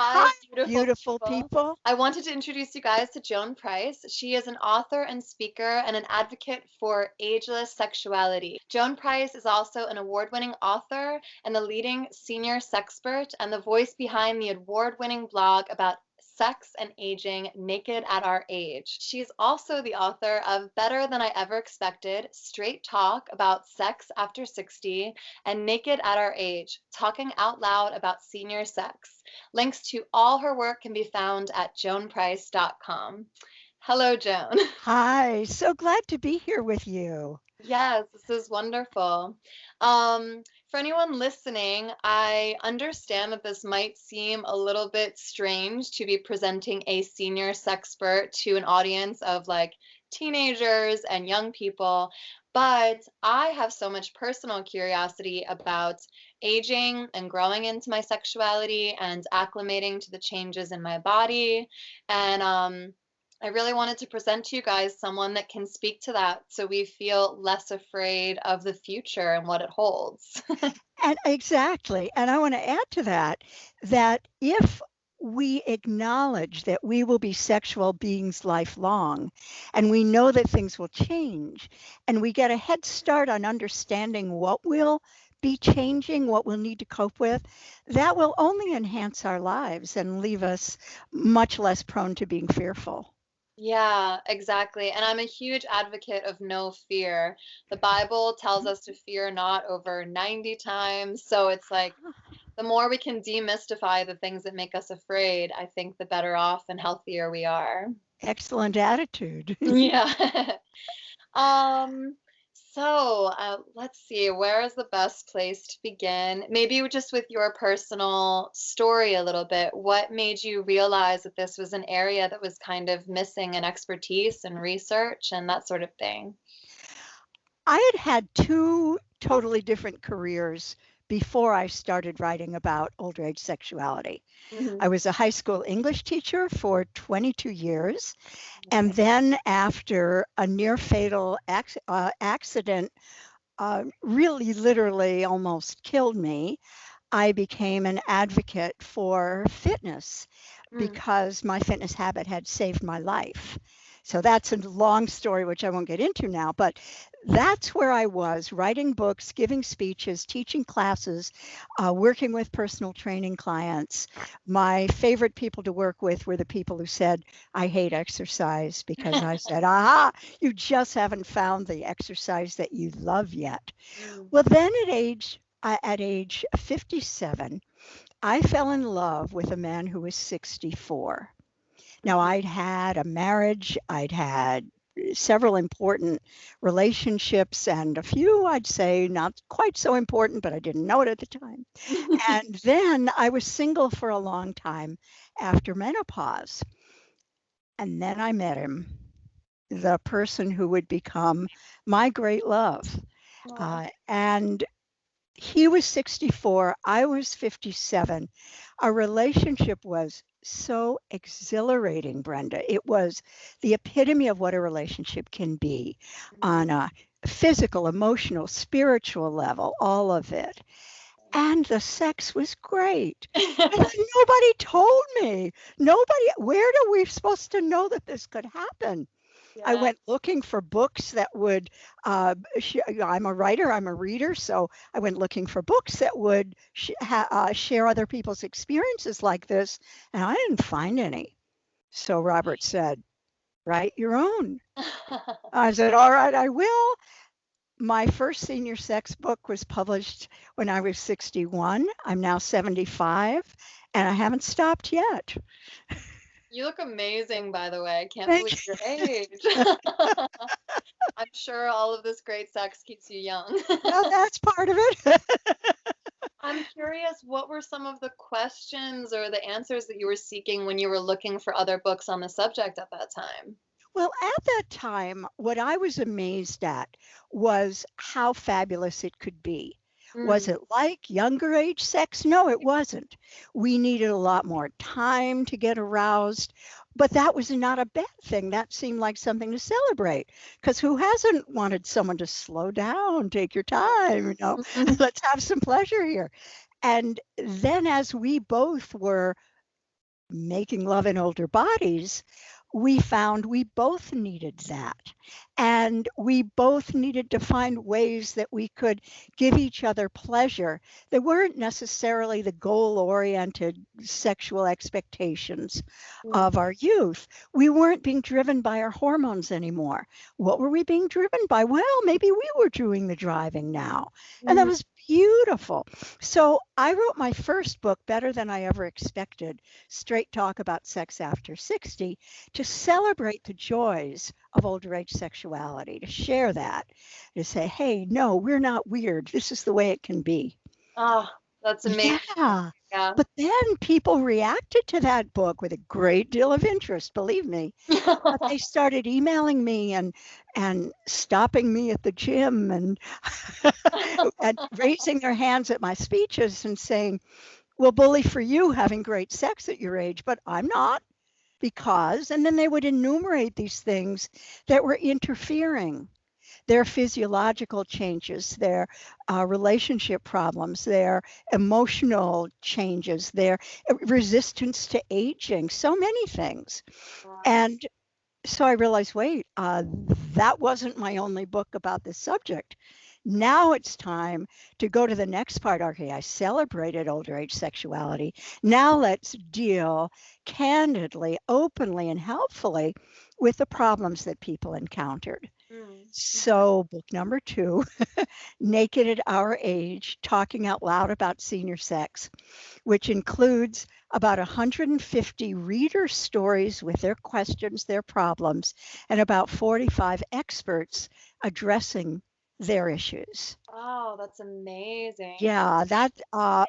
Hi, Hi, beautiful beautiful people. people. I wanted to introduce you guys to Joan Price. She is an author and speaker and an advocate for ageless sexuality. Joan Price is also an award-winning author and the leading senior sexpert and the voice behind the award-winning blog about sex and aging, Naked at Our Age. She's also the author of Better Than I Ever Expected, Straight Talk about Sex After 60, and Naked at Our Age, Talking Out Loud about Senior Sex. Links to all her work can be found at joanprice.com. Hello, Joan. Hi, so glad to be here with you. Yes, this is wonderful. For anyone listening, I understand that this might seem a little bit strange to be presenting a senior sexpert to an audience of like teenagers and young people, but I have so much personal curiosity about aging and growing into my sexuality and acclimating to the changes in my body. And I really wanted to present to you guys someone that can speak to that so we feel less afraid of the future and what it holds. And exactly. And I want to add to that that if we acknowledge that we will be sexual beings lifelong, and we know that things will change, and we get a head start on understanding what will be changing, what we'll need to cope with, that will only enhance our lives and leave us much less prone to being fearful. Yeah, exactly. And I'm a huge advocate of no fear. The Bible tells us to fear not over 90 times. So it's like the more we can demystify the things that make us afraid, I think the better off and healthier we are. Excellent attitude. Yeah. Um, let's see, where is the best place to begin? Maybe just with your personal story a little bit. What made you realize that this was an area that was kind of missing in expertise and research and that sort of thing? I had had 2 totally different careers before I started writing about older age sexuality. Hmm. I was a high school English teacher for 22 years, and Okay. then after a near fatal accident, really literally almost killed me, I became an advocate for fitness Mm. because my fitness habit had saved my life. So that's a long story, which I won't get into now, but that's where I was writing books, giving speeches, teaching classes, working with personal training clients. My favorite people to work with were the people who said, I hate exercise because I said, aha, you just haven't found the exercise that you love yet. Mm. Well, then at age 57, I fell in love with a man who was 64. Now, Mhm. I'd had a marriage, I'd had several important relationships, and a few I'd say not quite so important, but I didn't know it at the time. And then I was single for a long time after menopause. And then I met him, the person who would become my great love. Aw. And he was 64, I was 57. Our relationship was so exhilarating, Brenda. It was the epitome of what a relationship can be on Mhm. a physical, emotional, spiritual level, all of it. And the sex was great. And then nobody told me. Nobody, where are we supposed to know that this could happen? I Yeah. went looking for books that would, I'm a writer, I'm a reader, so I went looking for books that would share other people's experiences like this, and I didn't find any. So Robert said, write your own. I said, all right, I will. My first senior sex book was published when I was 61. I'm now 75, and I haven't stopped yet. You look amazing, by the way. I can't Thank believe your age. I'm sure all of this great sex keeps you young. you. Well, that's part of it. I'm curious, what were some of the questions or the answers that you were seeking when you were looking for other books on the subject at that time? Well, at that time, what I was amazed at was how fabulous it could be. Was Mm. it like younger age sex? No, it wasn't. We needed a lot more time to get aroused, but that was not a bad thing. That seemed like something to celebrate because who hasn't wanted someone to slow down, take your time, Mhm. let's have some pleasure here. And then as we both were making love in older bodies, we found we both needed that. And we both needed to find ways that we could give each other pleasure that weren't necessarily the goal oriented sexual expectations Mm, of our youth. We weren't being driven by our hormones anymore. What were we being driven by? Well, maybe we were doing the driving now. And that mm. was beautiful. So I wrote my first book, Better Than I Ever Expected, Straight Talk About Sex After 60, to celebrate the joys of older age sexuality, to share that, to say, hey, no, we're not weird. This is the way it can be. Oh, that's amazing. Yeah. Yeah. But then people reacted to that book with a great deal of interest, believe me. But they started emailing me and stopping me at the gym and, and raising their hands at my speeches and saying, well, bully for you having great sex at your age, but I'm not because, and then they would enumerate these things that were interfering, their physiological changes, their relationship problems, their emotional changes, their resistance to aging, so many things. Wow. And so I realized, wait, that wasn't my only book about this subject. Now it's time to go to the next part. Okay, I celebrated older age sexuality. Now let's deal candidly, openly, and helpfully with the problems that people encountered. Mm, mhm. So, book number two, Naked at Our Age, Talking Out Loud About Senior Sex, which includes about 150 reader stories with their questions, their problems, and about 45 experts addressing their issues. Oh, that's amazing. Yeah, that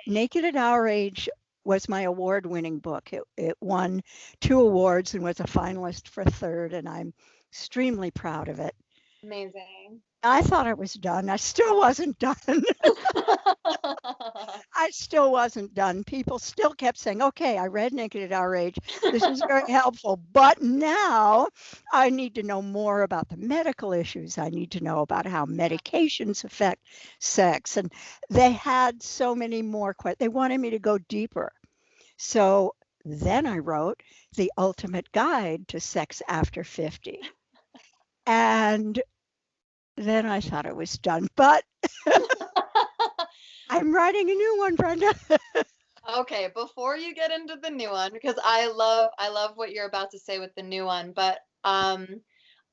Naked at Our Age was my award-winning book. It won 2 awards and was a finalist for a third, and I'm extremely proud of it. Amazing. I thought I was done. I still wasn't done. I still wasn't done. People still kept saying, okay, I read Naked at Our Age. This was very helpful. But now I need to know more about the medical issues. I need to know about how medications affect sex. And they had so many more questions. They wanted me to go deeper. So then I wrote The Ultimate Guide to Sex After 50. And then I thought it was done. But I'm writing a new one, Brenda. Okay, before you get into the new one, because I love what you're about to say with the new one, but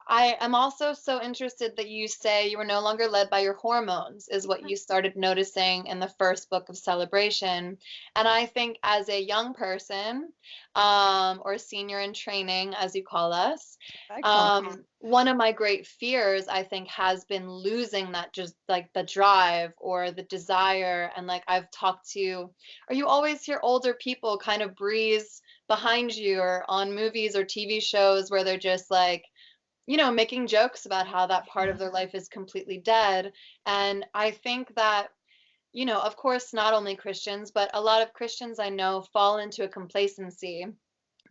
I am also so interested that you say you were no longer led by your hormones, is what you started noticing in the first book of Celebration. And I think as a young person, or senior in training, as you call us, I call one of my great fears, I think, has been losing that just like the drive or the desire. And like I've talked to, or you always hear older people kind of breeze behind you or on movies or TV shows where they're just like, making jokes about how that part of their life is completely dead. And I think that, of course, not only Christians, but a lot of Christians I know fall into a complacency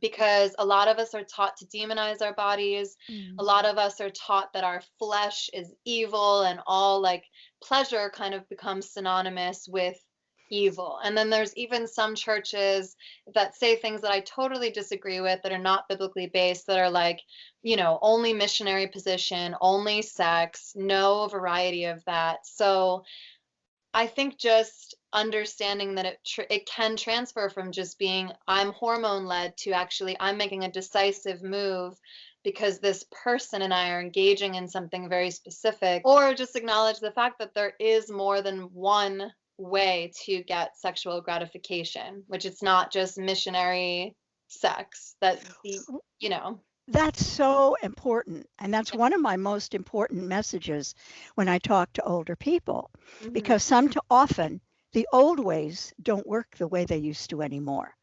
because a lot of us are taught to demonize our bodies. A Mm. lot of us are taught that our flesh is evil and all like pleasure kind of becomes synonymous with evil. And then there's even some churches that say things that I totally disagree with that are not biblically based that are like, only missionary position, only sex, no variety of that. So I think just understanding that it can transfer from just being I'm hormone led to actually I'm making a decisive move because this person and I are engaging in something very specific, or just acknowledge the fact that there is more than one way to get sexual gratification, which it's not just missionary sex that you know. That's so important. And that's one of my most important messages when I talk to older people, Mhm. because some too often the old ways don't work the way they used to anymore.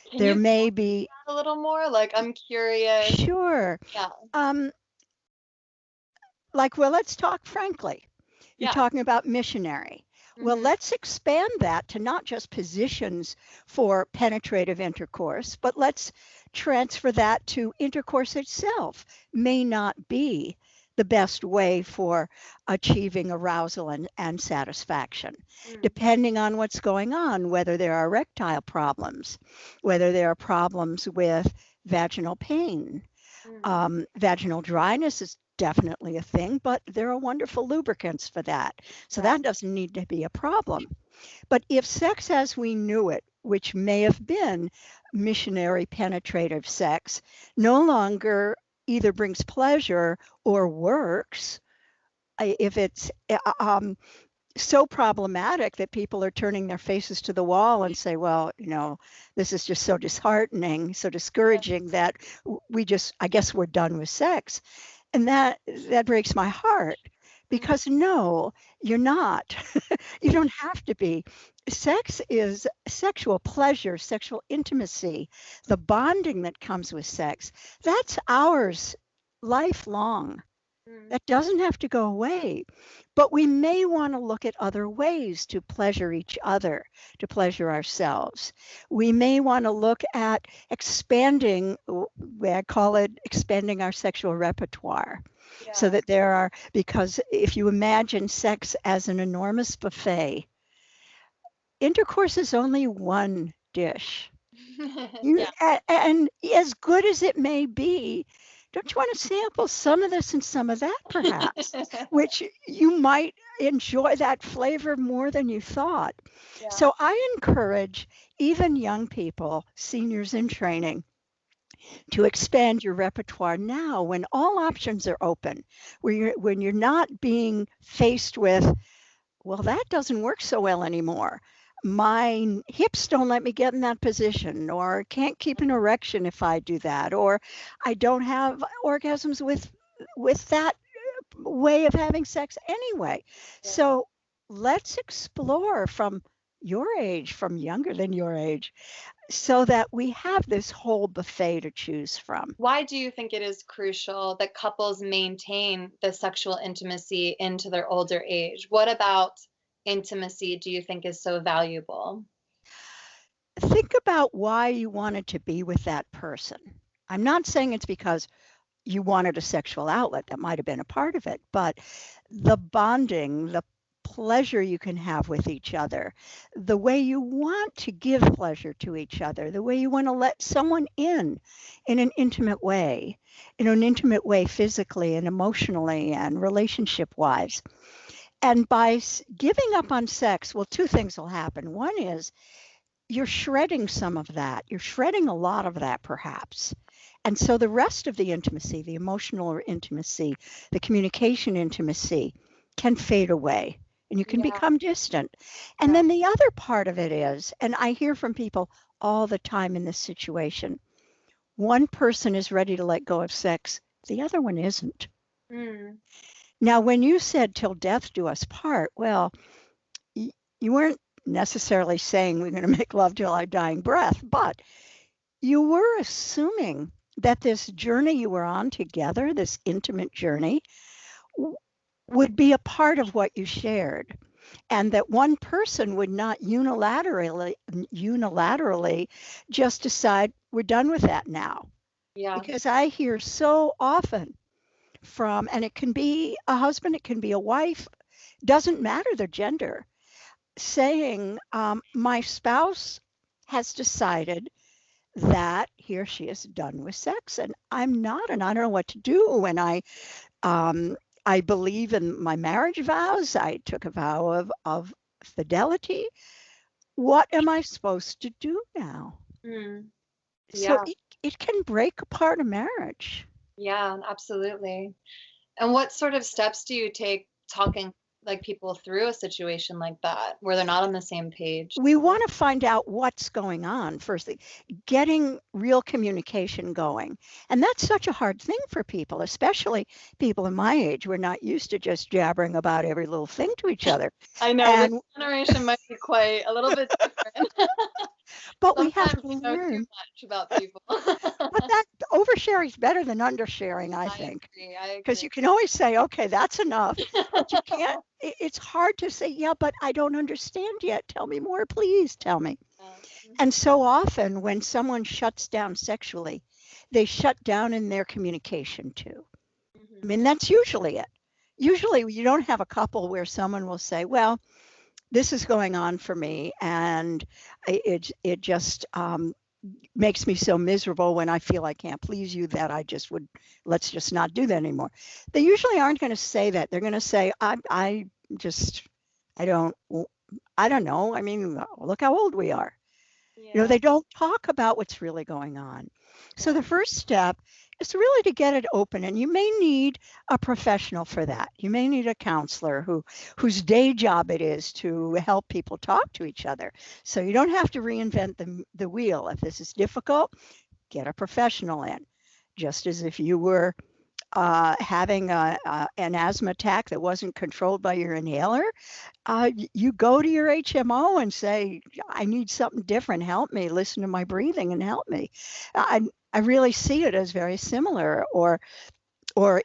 Can There you may be, a little more? Like, I'm curious. sure, Yeah. um, like, well, let's talk frankly. You're Yeah. talking about missionary. Well, Mhm. let's expand that to not just positions for penetrative intercourse, but let's transfer that to intercourse itself. May not be the best way for achieving arousal and satisfaction, Mm, depending on what's going on, whether there are erectile problems, whether there are problems with vaginal pain. mm, Vaginal dryness is definitely a thing, but there are wonderful lubricants for that. So yeah. that doesn't need to be a problem. But if sex as we knew it, which may have been missionary penetrative sex, no longer either brings pleasure or works, if it's so problematic that people are turning their faces to the wall and say, well, this is just so disheartening, so discouraging that I guess we're done with sex. And that breaks my heart Mm, because no, you're not. You don't have to be. Sex is sexual pleasure, sexual intimacy, the bonding that comes with sex. That's ours lifelong. mm, That doesn't have to go away. But we may want to look at other ways to pleasure each other, to pleasure ourselves. We may want to look at expanding, I call it expanding our sexual repertoire. So yeah. that because if you imagine sex as an enormous buffet, intercourse is only one dish. Yeah. And as good as it may be, don't you want to sample some of this and some of that, perhaps, which you might enjoy that flavor more than you thought. Yeah. So I encourage even young people, seniors in training, to expand your repertoire now when all options are open, when you're not being faced with, well, that doesn't work so well anymore. My hips don't let me get in that position, or can't keep an erection if I do that, or I don't have orgasms with that way of having sex anyway. Yeah. So let's explore from your age, from younger than your age, so that we have this whole buffet to choose from. Why do you think it is crucial that couples maintain the sexual intimacy into their older age? What about intimacy do you think is so valuable? Think about why you wanted to be with that person. I'm not saying it's because you wanted a sexual outlet. That might have been a part of it, but the bonding, the pleasure you can have with each other, the way you want to give pleasure to each other, the way you want to let someone in an intimate way physically and emotionally and relationship wise. And by giving up on sex, well, two things will happen. One is you're shredding some of that. You're shredding a lot of that, perhaps. And so the rest of the intimacy, the emotional intimacy, the communication intimacy can fade away and you can Yeah. become distant. And Yeah. then the other part of it is, and I hear from people all the time in this situation, one person is ready to let go of sex, the other one isn't. Mm, Now, when you said till death do us part, well, you weren't necessarily saying we're going to make love till our dying breath, but you were assuming that this journey you were on together, this intimate journey, would be a part of what you shared, and that one person would not unilaterally just decide we're done with that now. yeah. Because I hear so often and it can be a husband, it can be a wife, doesn't matter their gender, saying, my spouse has decided that he or she is done with sex and I'm not, and I don't know what to do. And I believe in my marriage vows. I took a vow of fidelity. What am I supposed to do now? Mm, So yeah. it can break apart a marriage. Yeah, absolutely. And what sort of steps do you take talking like people through a situation like that where they're not on the same page? We want to find out what's going on first, getting real communication going. And that's such a hard thing for people, especially people in my age. We're not used to just jabbering about every little thing to each other. I know this And generation might be quite a little bit different. but we have Sometimes to we know too learn. much about people. But that oversharing is better than undersharing, I I think. agree. I Because agree. you can always say, okay, that's enough. But you can't, it's hard to say, yeah, but I don't understand yet. Tell me more, please tell me. Yeah. And so often when someone shuts down sexually, they shut down in their communication too. I mean, that's usually it. Usually you don't have a couple where someone will say, well, this is going on for me, and it just makes me so miserable when I feel I can't please you that let's just not do that anymore. They usually aren't going to say that. They're going to say, I just, I don't, I don't know. I mean, look how old we are. Yeah. They don't talk about what's really going on. So Yeah. the first step is really to get it open, and you may need a professional for that. You may need a counselor whose day job it is to help people talk to each other. So you don't have to reinvent the wheel. If this is difficult, get a professional in. Just as if you were having an asthma attack that wasn't controlled by your inhaler, you go to your HMO and say, I need something different. Help me. Listen to my breathing and help me. I, I really see it as very similar. Or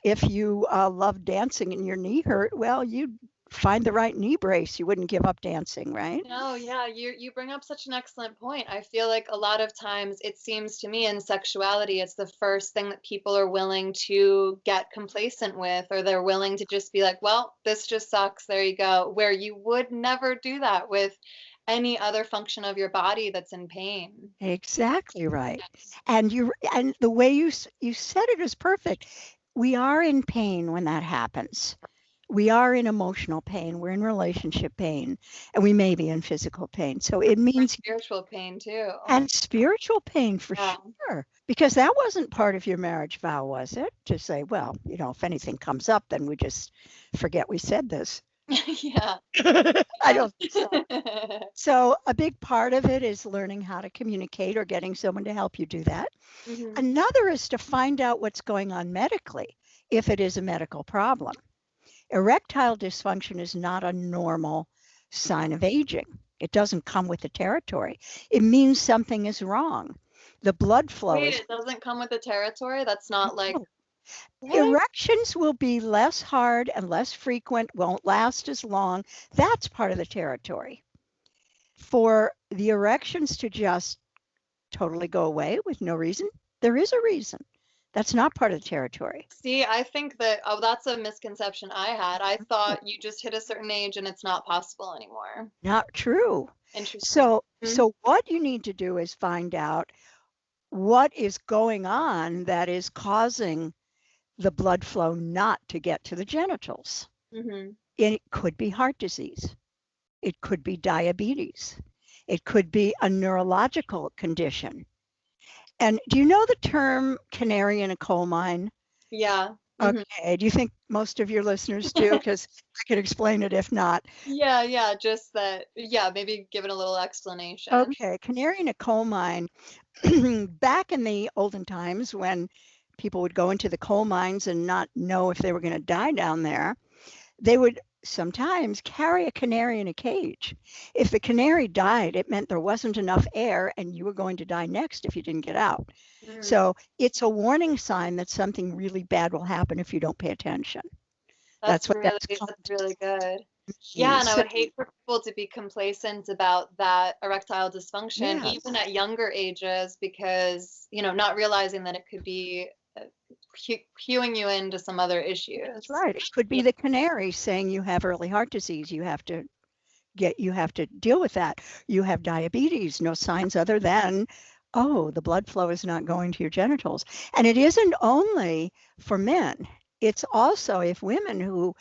if you love dancing and your knee hurt, well, you find the right knee brace. You wouldn't give up dancing, right? No, yeah, you bring up such an excellent point. I feel like a lot of times it seems to me in sexuality, it's the first thing that people are willing to get complacent with, or they're willing to just be like, well, this just sucks. There you go. Where you would never do that with any other function of your body that's in pain. Exactly right. And the way you said it is perfect. We are in pain when that happens. We are in emotional pain, we're in relationship pain, and we may be in physical pain. So it Or means, spiritual pain too. and spiritual pain for Yeah. sure, because that wasn't part of your marriage vow, was it? To say, well, if anything comes up, then we just forget we said this. Yeah. I don't think so. So a big part of it is learning how to communicate or getting someone to help you do that. Hmm. Another is to find out what's going on medically, if it is a medical problem. Erectile dysfunction is not a normal sign of aging. It doesn't come with the territory. It means something is wrong. The blood flow Wait, is it doesn't come with the territory? That's not like no. what? Erections will be less hard and less frequent, won't last as long. That's part of the territory. For the erections to just totally go away with no reason, there is a reason. That's not part of the territory. See, I think that, oh, that's a misconception I had. I thought you just hit a certain age and it's not possible anymore. Not true. Interesting. Mhm. So what you need to do is find out what is going on that is causing the blood flow not to get to the genitals. Mhm. It could be heart disease. It could be diabetes. It could be a neurological condition. And do you know the term canary in a coal mine? Yeah. Mhm. Okay. Do you think most of your listeners do? Because I could explain it if not. Yeah, yeah, just that, yeah, maybe give it a little explanation. Okay. Canary in a coal mine. Back in the olden times when people would go into the coal mines and not know if they were going to die down there, they would sometimes carry a canary in a cage. If the canary died, it meant there wasn't enough air and you were going to die next if you didn't get out. Mhm. So it's a warning sign that something really bad will happen if you don't pay attention. That's what that's called. That's really good. Yeah, and I So, would hate for people to be complacent about that erectile dysfunction, even yes, at younger ages, because, not realizing that it could be cueing you into some other that's issues. right. It could Yeah. be the canary saying you have early heart disease. You have to deal with that. You have diabetes, no signs other than, oh, the blood flow is not going to your genitals. And it isn't only for men, it's also if women who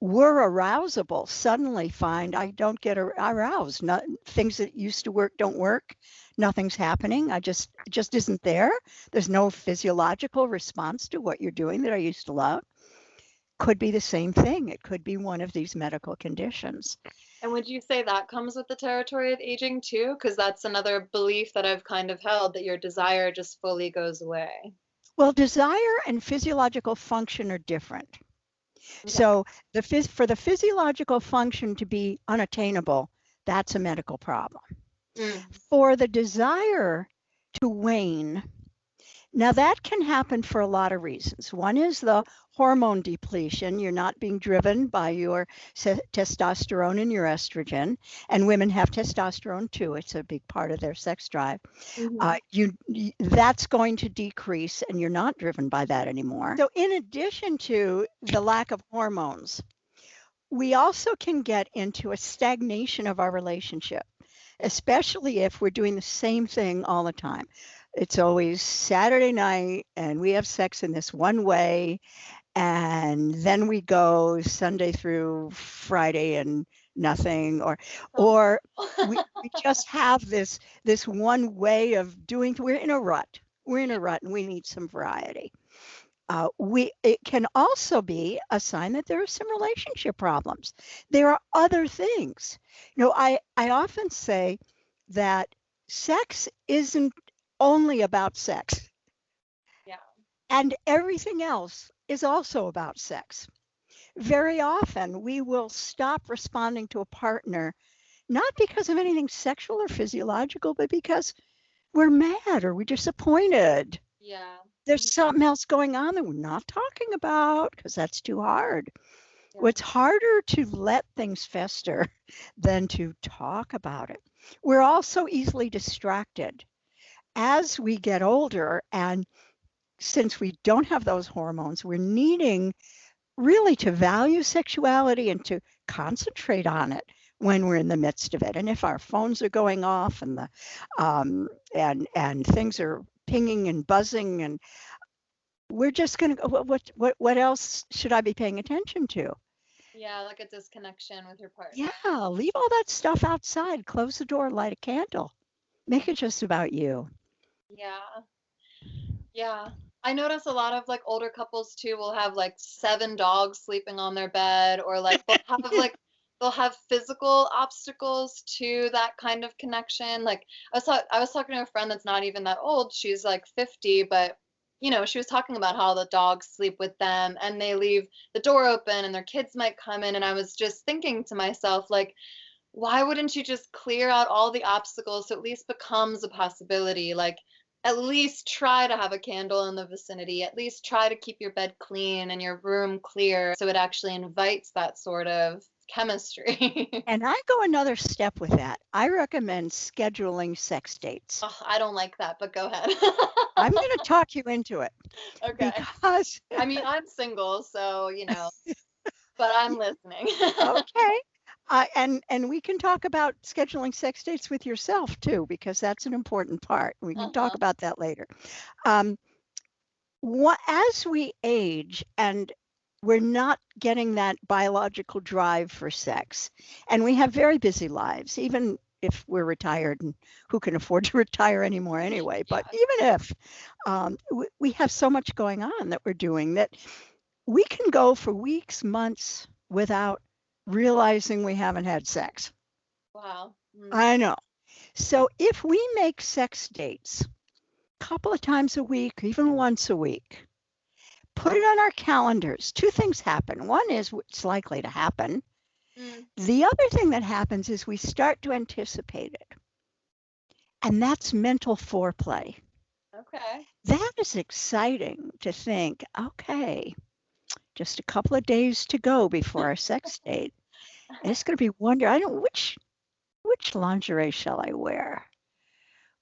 were arousable suddenly find I don't get aroused. Not, things that used to work don't work. Nothing's happening. It just isn't there. There's no physiological response to what you're doing that I used to love. Could be the same thing. It could be one of these medical conditions. And would you say that comes with the territory of aging too? Because that's another belief that I've kind of held that your desire just fully goes away. Well, desire and physiological function are different. Okay. So for the physiological function to be unattainable, that's a medical problem. Mm. For the desire to wane, Now, that can happen for a lot of reasons. One is the hormone depletion. You're not being driven by your testosterone and your estrogen, and women have testosterone too. It's a big part of their sex drive. Hmm. That's going to decrease, and you're not driven by that anymore. So, in addition to the lack of hormones, we also can get into a stagnation of our relationship, especially if we're doing the same thing all the time. It's always Saturday night and we have sex in this one way, and then we go Sunday through Friday and nothing, Sounds or we, awful. we just have this one way of doing. We're in a rut. We're in a rut and we need some variety. It can also be a sign that there are some relationship problems. There are other things. I often say that sex isn't only about sex, Yeah. and everything else is also about sex. Very often, we will stop responding to a partner, not because of anything sexual or physiological, but because we're mad or we're disappointed. Yeah. There's Mhm. something else going on that we're not talking about because that's too hard. Yeah. Well, it's harder to let things fester than to talk about it. We're also easily distracted as we get older. And since we don't have those hormones, we're needing really to value sexuality and to concentrate on it when we're in the midst of it. And if our phones are going off and the and things are pinging and buzzing, and we're just going to go, what else should I be paying attention to? Yeah, like a disconnection with your partner. Yeah, leave all that stuff outside, close the door, light a candle, make it just about you. Yeah. Yeah. I notice a lot of like older couples too will have like seven dogs sleeping on their bed, or they'll have physical obstacles to that kind of connection. Like I was talking to a friend that's not even that old. She's like 50, but she was talking about how the dogs sleep with them and they leave the door open and their kids might come in, and I was just thinking to myself, like, why wouldn't you just clear out all the obstacles so at least becomes a possibility? Like, at least try to have a candle in the vicinity. At least try to keep your bed clean and your room clear so it actually invites that sort of chemistry. And I go another step with that. I recommend scheduling sex dates. Oh, I don't like that, but go ahead. I'm going to talk you into it Okay. because, I mean, I'm single, so, but I'm listening. okay. And we can talk about scheduling sex dates with yourself too, because that's an important part. We can talk Uh-huh. about that later. Um, as we age and we're not getting that biological drive for sex, and we have very busy lives, even if we're retired, and who can afford to retire anymore anyway, but Yeah. even if we have so much going on that we're doing that we can go for weeks, months without realizing we haven't had sex. Wow. Mm. I know. So if we make sex dates a couple of times a week, even once a week, put it on our calendars. Two things happen. One is it's likely to happen. Mm. The other thing that happens is we start to anticipate it, and that's mental foreplay. Okay. That is exciting to think, okay, just a couple of days to go before our sex date. And it's going to be wonder. I don't which lingerie shall I wear?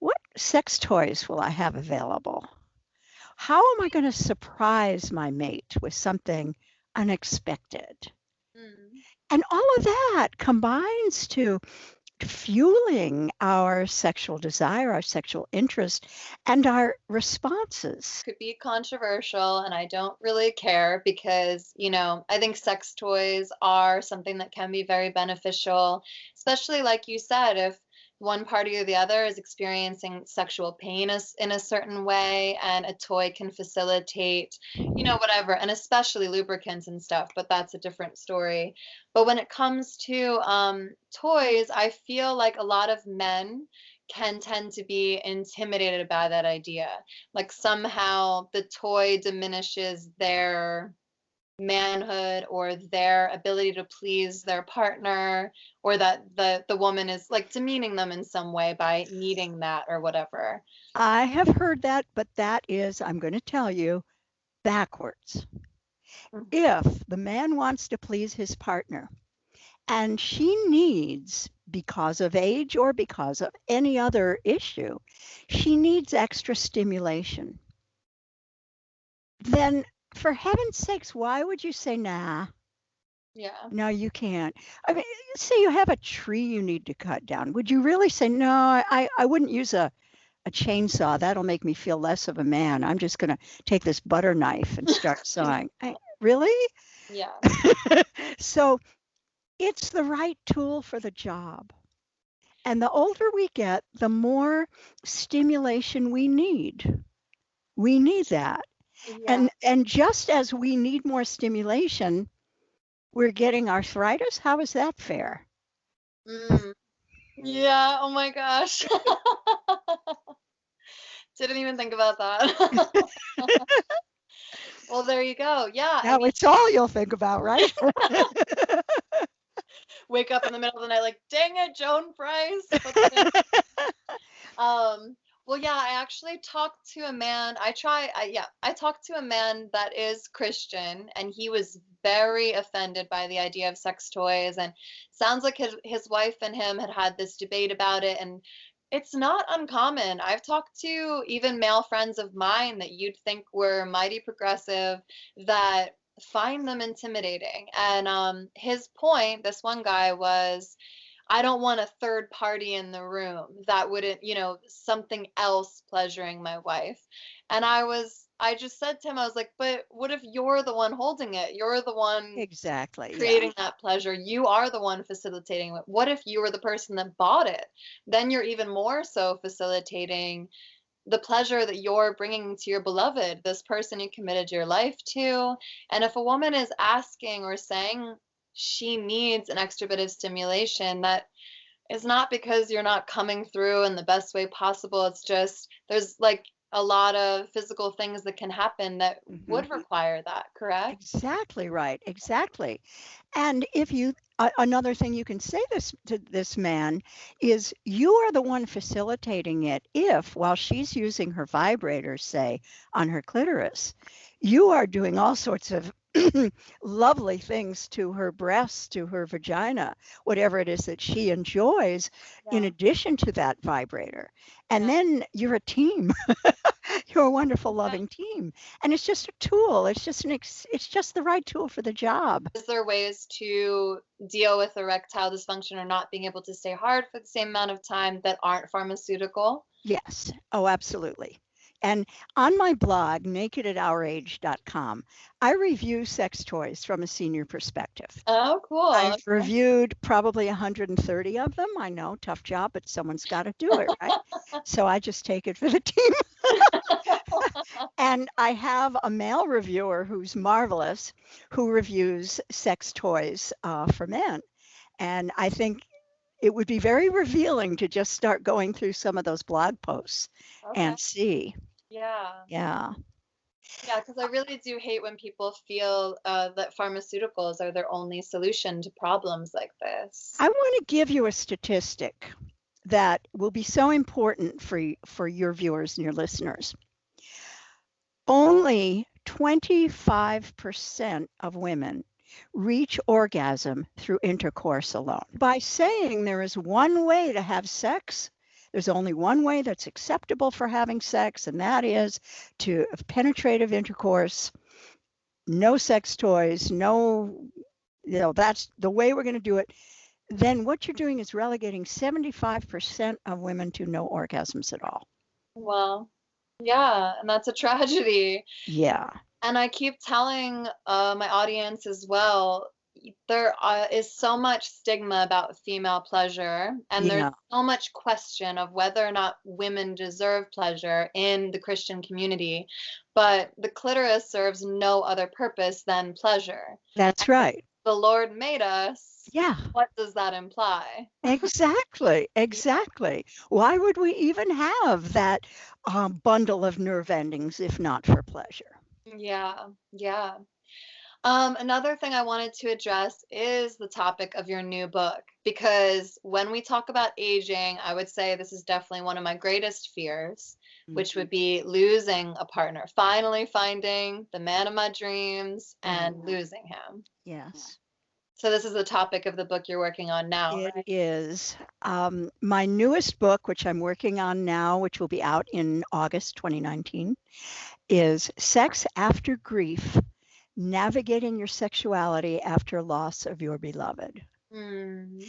What sex toys will I have available? How am I going to surprise my mate with something unexpected? Mm. And all of that combines to fueling our sexual desire, our sexual interest, and our responses. Could be controversial, and I don't really care because, I think sex toys are something that can be very beneficial, especially like you said, if one party or the other is experiencing sexual pain in a certain way, and a toy can facilitate, whatever, and especially lubricants and stuff, but that's a different story. But when it comes to toys, I feel like a lot of men can tend to be intimidated by that idea, like somehow the toy diminishes their manhood or their ability to please their partner, or that the woman is like demeaning them in some way by needing that or whatever. I have heard that, but that is, I'm going to tell you, backwards. Mhm. If the man wants to please his partner and she needs, because of age or because of any other issue, she needs extra stimulation, then for heaven's sakes, why would you say, nah, Yeah. no, you can't? I mean, say you have a tree you need to cut down. Would you really say, no, I wouldn't use a chainsaw? That'll make me feel less of a man. I'm just going to take this butter knife and start sawing. Really? Yeah. So it's the right tool for the job. And the older we get, the more stimulation we need. We need that. Yeah. And just as we need more stimulation, we're getting arthritis. How is that fair? Mm. Yeah. Oh my gosh. Didn't even think about that. Well, there you go. Yeah, I Now mean, it's all you'll think about, right? wake up in the middle of the night like, dang it, Joan Price. Put that in. Um, well, yeah, I actually talked to a man. I talked to a man that is Christian, and he was very offended by the idea of sex toys. And sounds like his wife and him had this debate about it. And it's not uncommon. I've talked to even male friends of mine that you'd think were mighty progressive that find them intimidating. And his point, this one guy was, I don't want a third party in the room that wouldn't, something else pleasuring my wife. And I just said to him, I was like, but what if you're the one holding it? You're the one Exactly. Yeah. creating that pleasure. You are the one facilitating it. What if you were the person that bought it? Then you're even more so facilitating the pleasure that you're bringing to your beloved, this person you committed your life to. And if a woman is asking or saying she needs an extra bit of stimulation, that is not because you're not coming through in the best way possible. It's just there's like a lot of physical things that can happen that Mhm. would require that, correct? Exactly right. Exactly. And if you, another thing you can say this to this man is you are the one facilitating it if, while she's using her vibrator, say, on her clitoris, you are doing all sorts of lovely things to her breasts, to her vagina, whatever it is that she enjoys, in Yeah. addition to that vibrator. And Yeah. then you're a team. You're a wonderful, Yeah. loving team. And it's just a tool. It's just the right tool for the job. Is there ways to deal with erectile dysfunction or not being able to stay hard for the same amount of time that aren't pharmaceutical? Yes. Oh, absolutely. And on my blog, nakedatourage.com, I review sex toys from a senior perspective. Oh, cool. I've reviewed probably 130 of them. I know, tough job, but someone's got to do it, right? So I just take it for the team. And I have a male reviewer who's marvelous, who reviews sex toys for men. And I think it would be very revealing to just start going through some of those blog posts Okay. and see. Yeah. Yeah. Yeah, because I really do hate when people feel that pharmaceuticals are their only solution to problems like this. I want to give you a statistic that will be so important for your viewers and your listeners. Only 25% of women reach orgasm through intercourse alone. By saying there is one way to have sex, there's only one way that's acceptable for having sex, and that is to penetrative intercourse, no sex toys, no, that's the way we're going to do it. Then what you're doing is relegating 75% of women to no orgasms at all. Well, yeah, and that's a tragedy. Yeah. And I keep telling my audience as well, there is so much stigma about female pleasure, and there's Yeah. so much question of whether or not women deserve pleasure in the Christian community. But the clitoris serves no other purpose than pleasure. That's right. The Lord made us. Yeah. What does that imply? Exactly, Yeah, exactly. Why would we even have that bundle of nerve endings if not for pleasure? yeah, yeah. Another thing I wanted to address is the topic of your new book, because when we talk about aging, I would say this is definitely one of my greatest fears, which would be losing a partner, finally finding the man of my dreams and losing him. Yes, So this is the topic of the book you're working on now, it right? is. My newest book, which I'm working on now, which will be out in August 2019, is Sex After Grief: Navigating Your Sexuality After Loss of Your Beloved. Mm.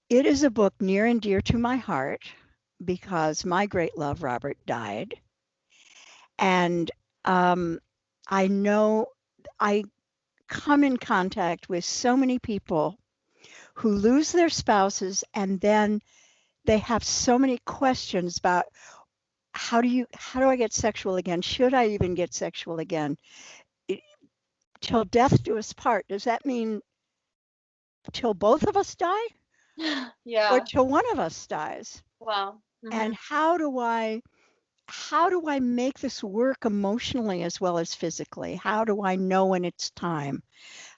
It is a book near and dear to my heart because my great love, Robert, died. And I know I come in contact with so many people who lose their spouses and then they have so many questions about how do I get sexual again? Should I even get sexual again? It, till death do us part. Does that mean till both of us die or Yeah. till one of us dies? Wow. And how do I make this work emotionally as well as physically? How do I know when it's time?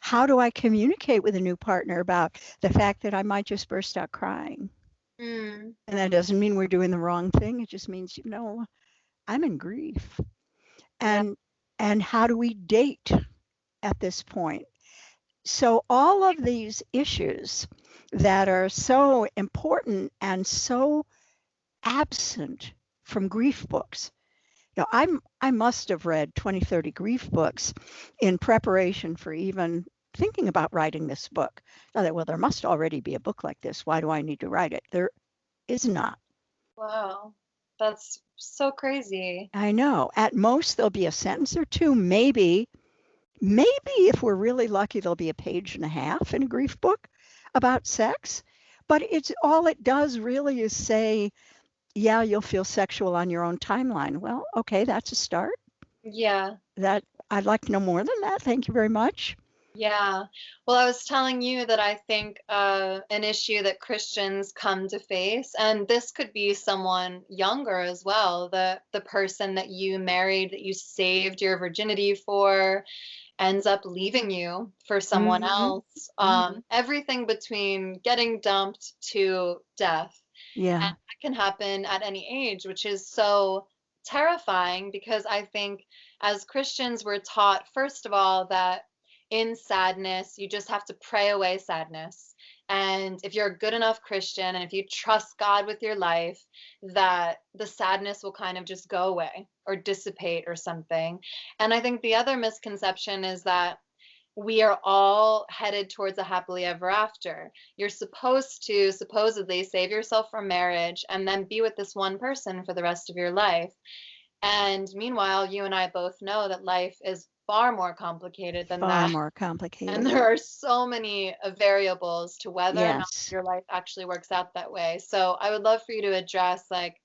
How do I communicate with a new partner about the fact that I might just burst out crying? Mm. And that doesn't mean we're doing the wrong thing. It just means, I'm in grief. Yeah. And how do we date at this point? So all of these issues that are so important and so absent from grief books. I must have read 20, 30 grief books in preparation for even thinking about writing this book. I thought, well, there must already be a book like this. Why do I need to write it? There is not. Wow. That's so crazy. I know. At most, there'll be a sentence or two, maybe if we're really lucky, there'll be a page and a half in a grief book about sex. But it's all it does really is say, yeah, you'll feel sexual on your own timeline. Well, okay, that's a start. Yeah. That I'd like to know more than that. Thank you very much. Yeah. Well, I was telling you that I think an issue that Christians come to face, and this could be someone younger as well, the person that you married, that you saved your virginity for, ends up leaving you for someone Hmm. else. Everything between getting dumped to death. And Yeah. that can happen at any age, which is so terrifying because I think as Christians, we're taught, first of all, that in sadness, you just have to pray away sadness. And if you're a good enough Christian and if you trust God with your life, that the sadness will kind of just go away or dissipate or something. And I think the other misconception is that we are all headed towards a happily ever after. You're supposed to supposedly save yourself from marriage and then be with this one person for the rest of your life. And meanwhile, you and I both know that life is far more complicated than Far that. more And complicated. there are so many variables to whether or not Yes. your life actually works out that way. So I would love for you to address like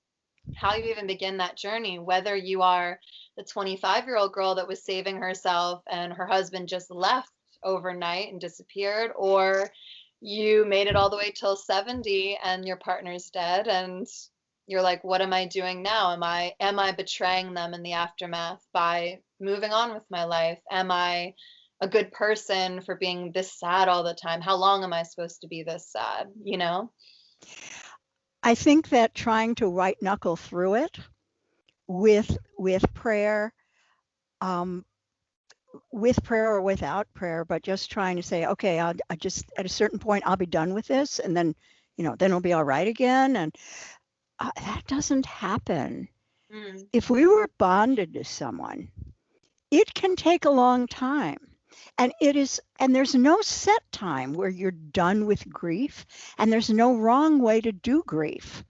how you even begin that journey, whether you are the 25-year-old girl that was saving herself and her husband just left overnight and disappeared, or you made it all the way till 70 and your partner's dead and you're like, what am I doing now? Am I betraying them in the aftermath by moving on with my life? Am I a good person for being this sad all the time? How long am I supposed to be this sad, you know? I think that trying to white knuckle through it with prayer, um, with prayer or without prayer, but just trying to say, okay, I just at a certain point I'll be done with this, and then then it'll be all right again, and that doesn't happen. Mm, If we were bonded to someone, it can take a long time. And there's no set time where you're done with grief, and there's no wrong way to do grief.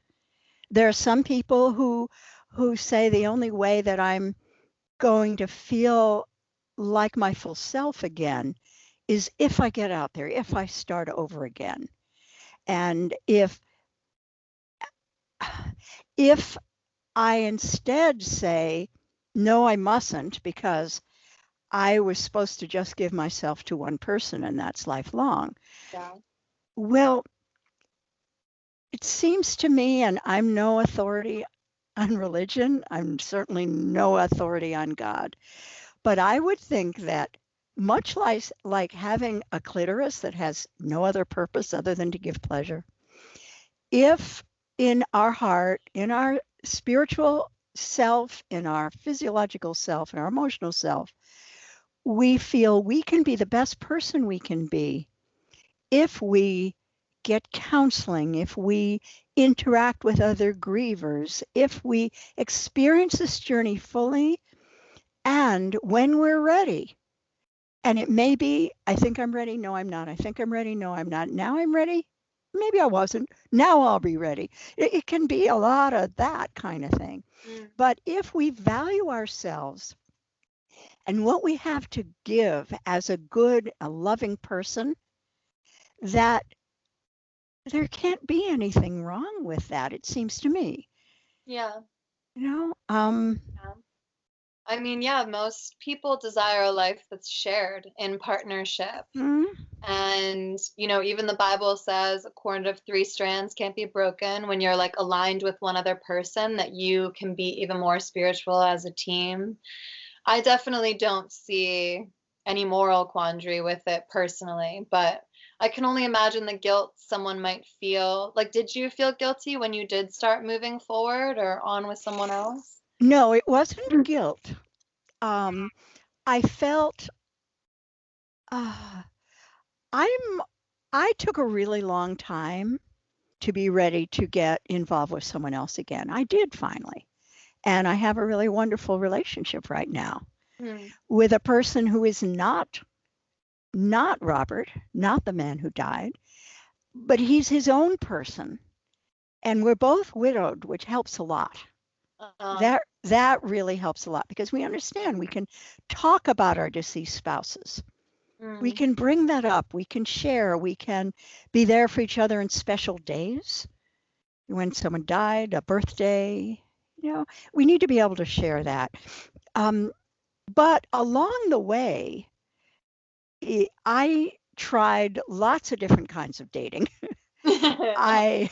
There are some people who say the only way that I'm going to feel like my full self again is if I get out there, if I start over again. And if I instead say, no, I mustn't because I was supposed to just give myself to one person and that's lifelong. yeah. Well, it seems to me, and I'm no authority on religion, I'm certainly no authority on God, but I would think that much like having a clitoris that has no other purpose other than to give pleasure. If in our heart, in our spiritual self, in our physiological self, in our emotional self, we feel we can be the best person we can be if we get counseling, if we interact with other grievers, if we experience this journey fully, and when we're ready. And it may be, I think I'm ready. No, I'm not. I think I'm ready. No, I'm not. Now I'm ready. Maybe I wasn't. Now I'll be ready. It can be a lot of that kind of thing. Mm. But if we value ourselves and what we have to give as a good, a loving person, that there can't be anything wrong with that, it seems to me. Yeah. You know, Yeah. I mean, yeah, most people desire a life that's shared in partnership. mm, And, even the Bible says a cord of three strands can't be broken when you're like aligned with one other person, that you can be even more spiritual as a team. I definitely don't see any moral quandary with it personally, but I can only imagine the guilt someone might feel. Like, did you feel guilty when you did start moving forward or on with someone else? no, it wasn't guilt. Um, I felt uh, I'm I took a really long time to be ready to get involved with someone else again. I did finally. And I have a really wonderful relationship right now Hmm. with a person who is not Robert, not the man who died, but he's his own person. And we're both widowed, which helps a lot. Uh, That really helps a lot because we understand we can talk about our deceased spouses. We mm, can bring that up. We can share. We can be there for each other in special days. When someone died, a birthday, you know, we need to be able to share that. Um, but along the way, I tried lots of different kinds of dating. I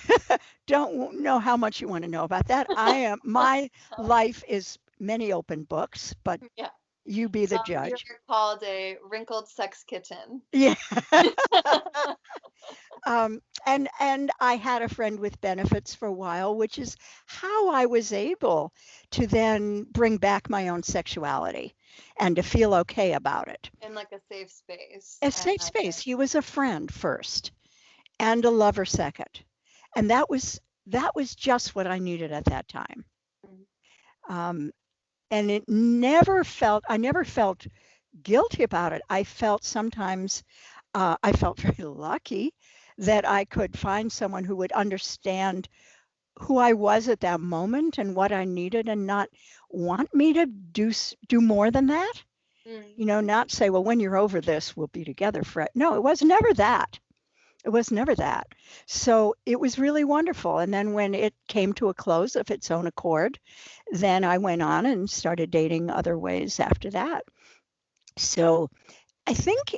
don't know how much you want to know about that. My life is many open books, but yeah. you be the You're judge. called a wrinkled sex kitten. Yeah. And I had a friend with benefits for a while, which is how I was able to then bring back my own sexuality and to feel okay about it. In like a safe space, A I safe space. imagine. He was a friend first and a lover second. And that was just what I needed at that time. Mm. Um, and I never felt guilty about it. I felt sometimes I felt very lucky that I could find someone who would understand who I was at that moment and what I needed and not want me to do more than that. Mm. You know, not say, well, when you're over this, we'll be together for it. No, it was never that. It was never that. So it was really wonderful. And then when it came to a close of its own accord, then I went on and started dating other ways after that. So I think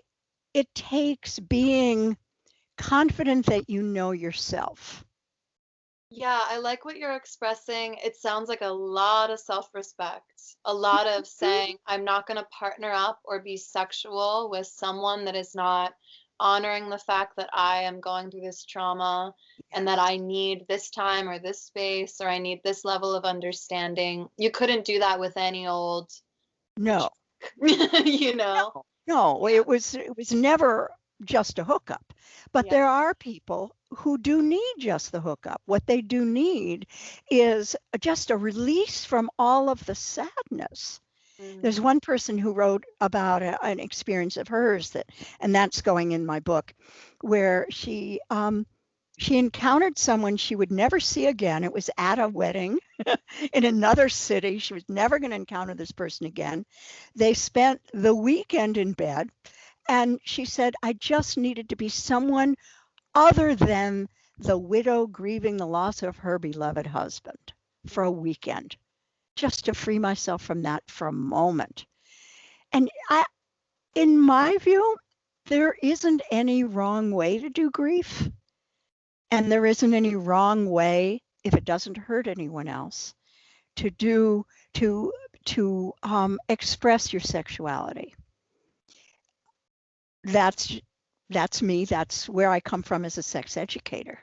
it takes being confident that you know yourself. Yeah, I like what you're expressing. It sounds like a lot of self-respect, a lot of Mhm. saying, I'm not going to partner up or be sexual with someone that is not honoring the fact that I am going through this trauma and that Yes. I need this time or this space or I need this level of understanding. You couldn't do that with any old, No, you know? no, Yeah, it was never just a hookup. But yeah. there are people who do need just the hookup. What they do need is just a release from all of the sadness. There's Mm. one person who wrote about an experience of hers and that's going in my book, where she encountered someone she would never see again. It was at a wedding in another city. She was never going to encounter this person again. They spent the weekend in bed, and she said, I just needed to be someone other than the widow grieving the loss of her beloved husband for a weekend, just to free myself from that for a moment. And in my view, there isn't any wrong way to do grief, and there isn't any wrong way if it doesn't hurt anyone else to do to express your sexuality. that's that's me. That's where I come from as a sex educator.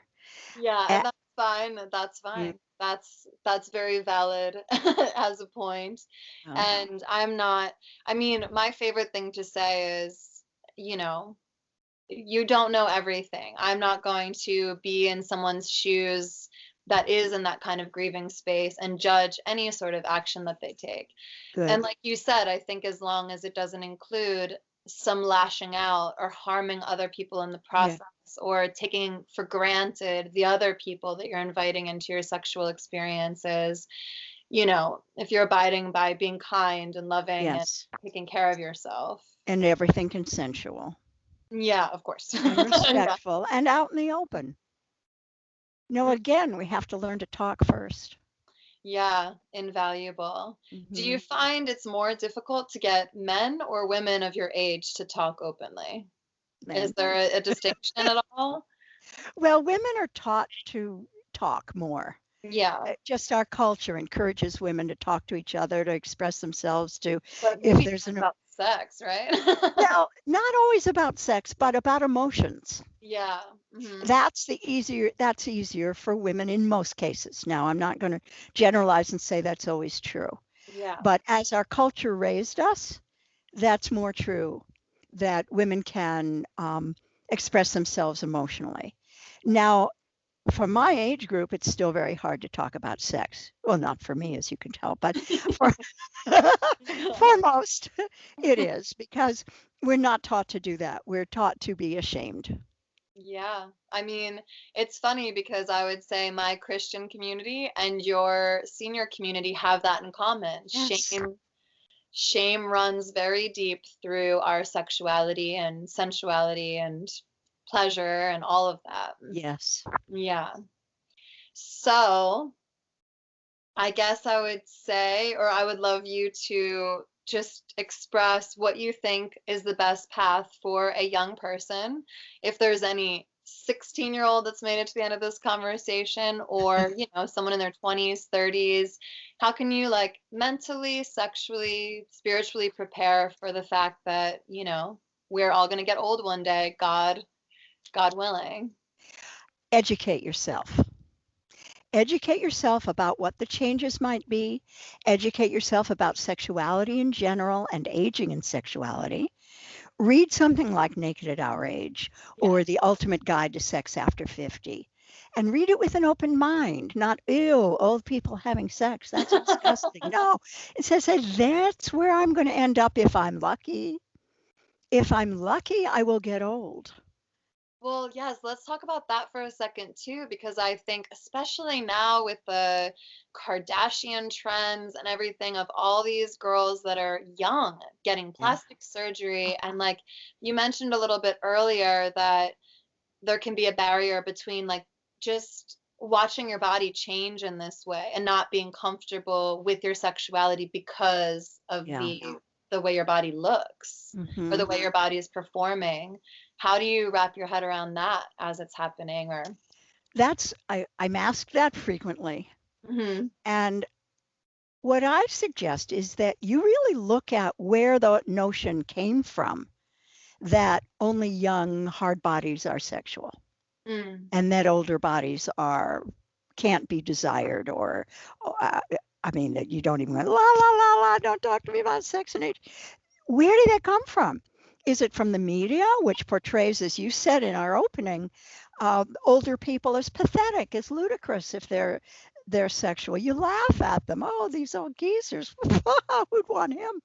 Yeah, A- and that's fine. That's yeah, fine. That's very valid as a point. uh, And I'm not, I mean, my favorite thing to say is, you know, you don't know everything. I'm not going to be in someone's shoes that is in that kind of grieving space and judge any sort of action that they take. And good. like you said, I think as long as it doesn't include some lashing out or harming other people in the Yeah. process or taking for granted the other people that you're inviting into your sexual experiences, if you're abiding by being kind and loving and Yes. taking care of yourself. And everything consensual Yeah, of course. and Yeah. respectful and out in the open. No, again, we have to learn to talk first. Yeah, invaluable. Do Hmm. you find it's more difficult to get men or women of your age to talk openly? Is And there a distinction at all? well, women are taught to talk more. Yeah, Just our culture encourages women to talk to each other, to express themselves, to but if maybe there's not an about sex, right? well, not always about sex, but about emotions. Yeah. Hmm. That's easier for women in most cases. Now, I'm not going to generalize and say that's always true. Yeah. But as our culture raised us, that's more true that women can express themselves emotionally. Now, for my age group, it's still very hard to talk about sex. Well, not for me, as you can tell, but for for most, it is because we're not taught to do that. We're taught to be ashamed. Yeah. I mean, it's funny because I would say my Christian community and your senior community have that in common. Yes, Shame runs very deep through our sexuality and sensuality and pleasure and all of that. yes. Yeah. So, I guess I would say, or I would love you to just express what you think is the best path for a young person. If there's any 16-year-old that's made it to the end of this conversation, or, someone in their 20s, 30s, how can you like mentally, sexually, spiritually prepare for the fact that, we're all going to get old one day, God willing. Educate yourself. Educate yourself about what the changes might be. Educate yourself about sexuality in general and aging in sexuality. Read something like Naked at Our Age or Yes. The Ultimate Guide to Sex After 50 and read it with an open mind, not, ew, old people having sex. That's disgusting. No, it says, hey, that's where I'm going to end up if I'm lucky. If I'm lucky, I will get old. Well, yes, let's talk about that for a second too, because I think, especially now with the Kardashian trends and everything of all these girls that are young getting Yeah. plastic surgery, and like you mentioned a little bit earlier, that there can be a barrier between like just watching your body change in this way and not being comfortable with your sexuality because of Yeah. the way your body looks or Hmm. the way your body is performing. How do you wrap your head around that as it's happening? Or I'm asked that frequently. Mhm. And what I suggest is that you really look at where the notion came from that only young, hard bodies are sexual Mm. and that older bodies are can't be desired or uh, I mean that you don't even go, la la la la, don't talk to me about sex and age. Where did that come from? Is it from the media, which portrays, as you said in our opening, older people as pathetic, as ludicrous if they're sexual? You laugh at them. Oh, these old geezers. Who'd want him,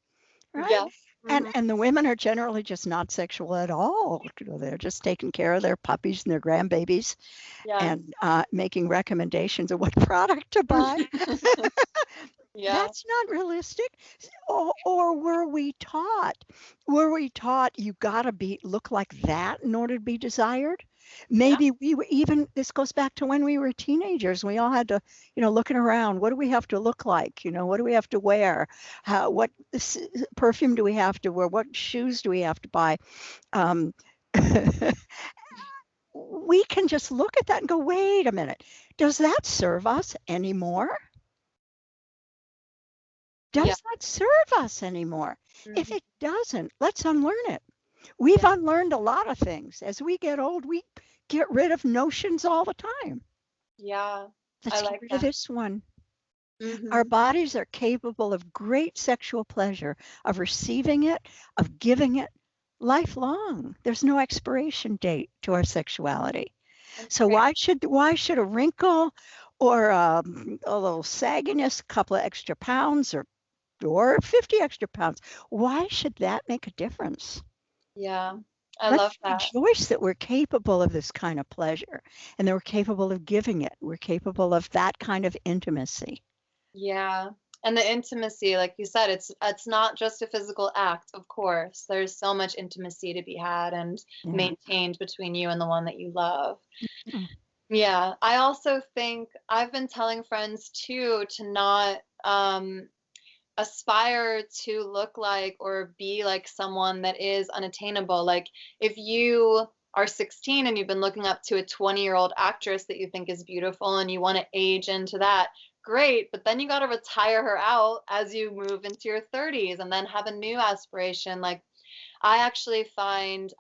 right? Yes. And Hmm. and the women are generally just not sexual at all. They're just taking care of their puppies and their grandbabies Yes. and making recommendations of what product to buy. Yeah. That's not realistic. Or were we taught? Were we taught you gotta be look like that in order to be desired? Yeah. Maybe we were even this goes back to when we were teenagers. We all had to, looking around, what do we have to look like? What do we have to wear? What perfume do we have to wear? What shoes do we have to buy? Um, we can just look at that and go, wait a minute, does that serve us anymore? Yeah. Does that serve us anymore? If Mhm. it doesn't, let's unlearn it. We've Yeah. unlearned a lot of things. As we get old, we get rid of notions all the time. Yeah. I Let's get like rid of that. this one. Our Hmm. bodies are capable of great sexual pleasure, of receiving it, of giving it lifelong. There's no expiration date to our sexuality. That's So great. why should a wrinkle or a little sagginess, a couple of extra pounds or 50 extra pounds, why should that make a difference? Yeah. I love Let's that. rejoice that we're capable of this kind of pleasure and that we're capable of giving it. We're capable of that kind of intimacy. Yeah. And the intimacy, like you said, it's not just a physical act, of course. There's so much intimacy to be had and Yeah. maintained between you and the one that you love. Mm. Yeah. I also think I've been telling friends too to not aspire to look like or be like someone that is unattainable. Like if you are 16 and you've been looking up to a 20-year-old actress that you think is beautiful and you want to age into that, great, but then you got to retire her out as you move into your 30s and then have a new aspiration. Like I actually find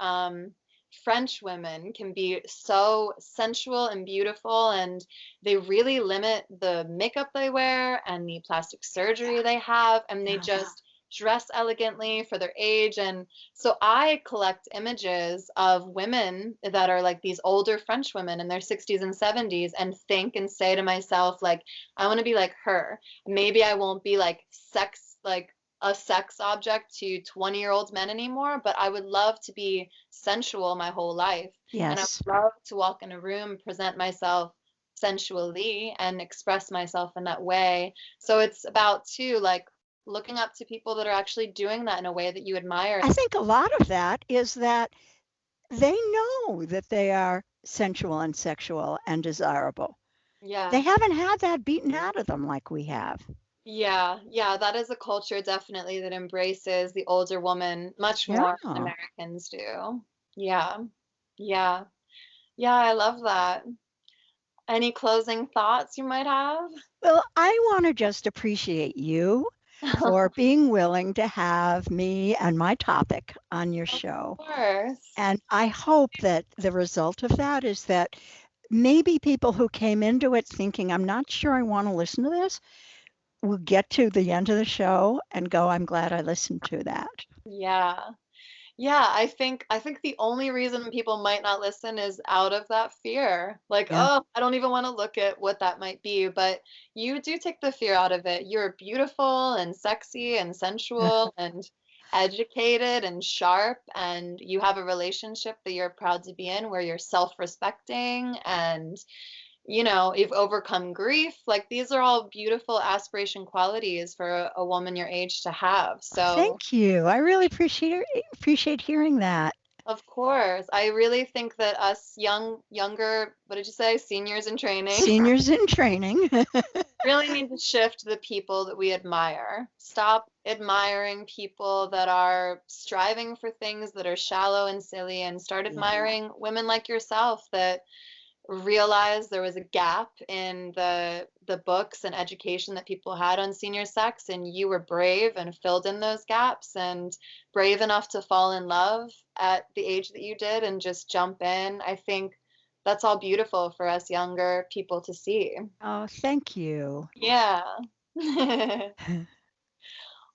French women can be so sensual and beautiful, and they really limit the makeup they wear and the plastic surgery they have, and they Yeah. just dress elegantly for their age. And so I collect images of women that are like these older French women in their 60s and 70s and think and say to myself, like, I want to be like her. Maybe I won't be like like a sex object to 20-year-old men anymore, but I would love to be sensual my whole life. And I Yes. would love to walk in a room, present myself sensually, and express myself in that way. So it's about, too, like looking up to people that are actually doing that in a way that you admire. I think a lot of that is that they know that they are sensual and sexual and desirable. They Yeah. haven't had that beaten out of them like we have. Yeah, yeah, that is a culture definitely that embraces the older woman much Yeah. more than Americans do. Yeah. Yeah. Yeah, I love that. Any closing thoughts you might have? Well, I want to just appreciate you for being willing to have me and my topic on your Of show. course. And I hope that the result of that is that maybe people who came into it thinking, I'm not sure I want to listen to this, will get to the end of the show and go, I'm glad I listened to that. Yeah. Yeah, I think the only reason people might not listen is out of that fear. Like, Yeah. oh, I don't even want to look at what that might be, but you do take the fear out of it. You're beautiful and sexy and sensual and educated and sharp, and you have a relationship that you're proud to be in where you're self-respecting and you've overcome grief. Like these are all beautiful aspiration qualities for a woman your age to have. So, Thank you. I really appreciate hearing that. of course, I really think that us younger, what did you say, seniors in training, Seniors in training. really need to shift the people that we admire. Stop admiring people that are striving for things that are shallow and silly and start Yeah. admiring women like yourself that realized there was a gap in the books and education that people had on senior sex, and you were brave and filled in those gaps and brave enough to fall in love at the age that you did and just jump in. I think that's all beautiful for us younger people to see. Oh, thank you. Yeah.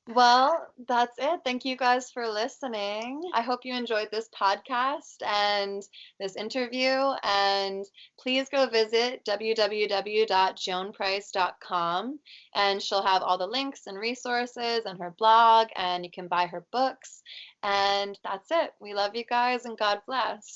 Well, that's it. Thank you guys for listening. I hope you enjoyed this podcast and this interview. And please go visit www.joanprice.com, and she'll have all the links and resources and her blog, and you can buy her books. And that's it. We love you guys, and God bless.